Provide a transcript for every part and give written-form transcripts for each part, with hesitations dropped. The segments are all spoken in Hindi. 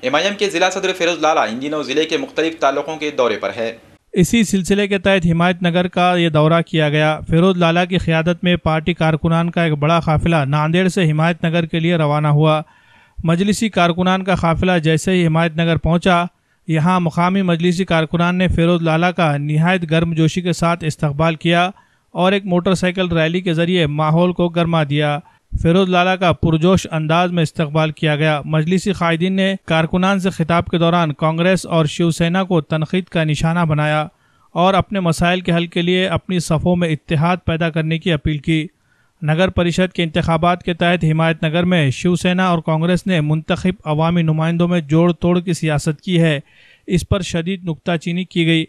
एमआईएम के जिला सदर फिरोज लाला इन दिनों जिले के मुख्तलिफ तालुकों के दौरे पर है। इसी सिलसिले के तहत हिमायत नगर का ये दौरा किया गया। फिरोज लाला की क़ियादत में पार्टी कारकुनान का एक बड़ा काफिला नांदेड़ से हिमायत नगर के लिए रवाना हुआ। मजलिसी कारकुनान का काफिला जैसे ही हिमायत नगर पहुंचा, यहाँ मुकामी मजलिसी कारकुनान ने फिरोज लाला का निहायत गर्मजोशी के साथ इस्तकबाल किया और एक मोटरसाइकिल रैली के जरिए माहौल को गर्मा दिया। फिरोज लाला का पुरजोश अंदाज में इस्तकबाल किया गया। मजलिसी कायदीन ने कारकुनान से खिताब के दौरान कांग्रेस और शिवसेना को तनकीद का निशाना बनाया और अपने मसाइल के हल के लिए अपनी सफ़ों में इत्तेहाद पैदा करने की अपील की। नगर परिषद के इंतखाबात के तहत हिमायत नगर में शिवसेना और कांग्रेस ने मुंतखब अवामी नुमाइंदों में जोड़ तोड़ की सियासत की है। इस पर शदीद नुक्ताचीनी की गई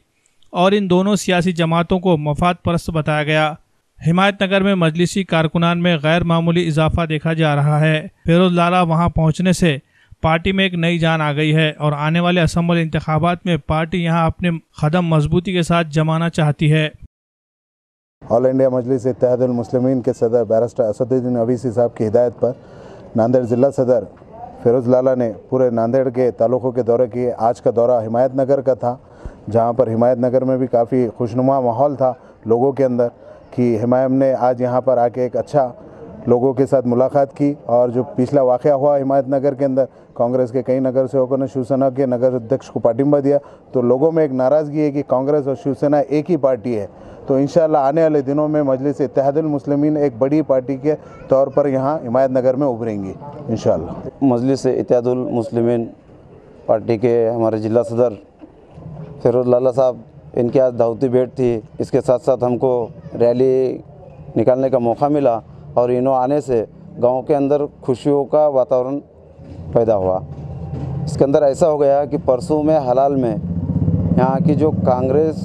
और इन दोनों सियासी जमातों को मफाद परस्त बताया गया। हिमायत नगर में मजलिसी कारकुनान में गैर मामूली इजाफा देखा जा रहा है। फिरोज लाला वहां पहुंचने से पार्टी में एक नई जान आ गई है और आने वाले असम्बली इंतखाबात में पार्टी यहां अपने कदम मजबूती के साथ जमाना चाहती है। ऑल इंडिया मजलिस इत्तेहादुल मुस्लिमीन के सदर बैरिस्टर असदुद्दीन अवीसी साहब की हिदायत पर नांदेड़ ज़िला सदर फिरोज लाला ने पूरे नांदेड़ के तालुकों के दौरे किए। आज का दौरा हिमायत नगर का था, जहां पर हिमायत नगर में भी काफ़ी खुशनुमा माहौल था लोगों के अंदर कि हिमायत ने आज यहां पर आके एक अच्छा लोगों के साथ मुलाकात की। और जो पिछला वाक़या हुआ हिमायत नगर के अंदर, कांग्रेस के कई नगर सेवकों ने शिवसेना के नगर अध्यक्ष को पाठिंबा दिया, तो लोगों में एक नाराज़गी है कि कांग्रेस और शिवसेना एक ही पार्टी है। तो इंशाअल्लाह आने वाले दिनों में मजलिस इत्तेहादुल मुस्लिमीन एक बड़ी पार्टी के तौर पर यहाँ हिमायत नगर में उभरेंगी इंशाअल्लाह। मजलिस इत्तेहादुल मुस्लिमीन पार्टी के हमारे जिला सदर फिरोज लाला साहब, इनके आज दावती भेंट थी। इसके साथ साथ हमको रैली निकालने का मौका मिला और इन्हों आने से गांव के अंदर खुशियों का वातावरण पैदा हुआ। इसके अंदर ऐसा हो गया कि परसों में हलाल में यहाँ की जो कांग्रेस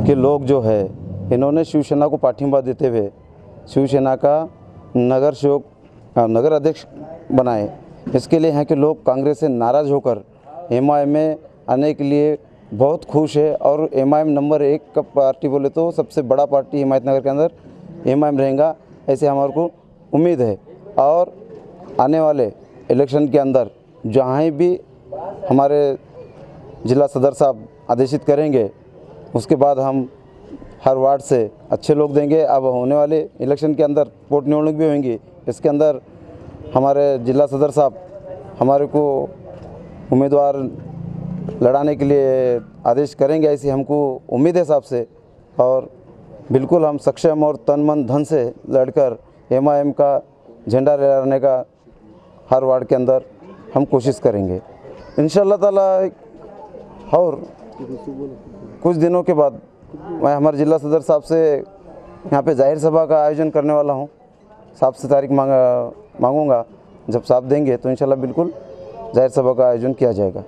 के लोग जो है, इन्होंने शिवसेना को पाठिंबा देते हुए शिवसेना का नगर अध्यक्ष बनाए। इसके लिए यहाँ के लोग कांग्रेस से नाराज़ होकर एमआईएम में आने के लिए बहुत खुश है और एमआईएम नंबर 1 का पार्टी बोले तो सबसे बड़ा पार्टी हिमायत नगर के अंदर एमआईएम रहेगा, ऐसे हमारे को उम्मीद है। और आने वाले इलेक्शन के अंदर जहाँ भी हमारे जिला सदर साहब आदेशित करेंगे, उसके बाद हम हर वार्ड से अच्छे लोग देंगे। अब होने वाले इलेक्शन के अंदर वोट निवडणूक भी होंगी, इसके अंदर हमारे जिला सदर साहब हमारे को उम्मीदवार लड़ाने के लिए आदेश करेंगे, ऐसी हमको उम्मीद है साहब से। और बिल्कुल हम सक्षम और तन मन धन से लड़कर एमआईएम का झंडा लहराने का हर वार्ड के अंदर हम कोशिश करेंगे इंशाअल्लाह ताला। और कुछ दिनों के बाद मैं हमारे जिला सदर साहब से यहाँ पे जाहिर सभा का आयोजन करने वाला हूँ। साहब से तारीख मांगूंगा, जब साहब देंगे तो इंशाअल्लाह बिल्कुल जाहिर सभा का आयोजन किया जाएगा।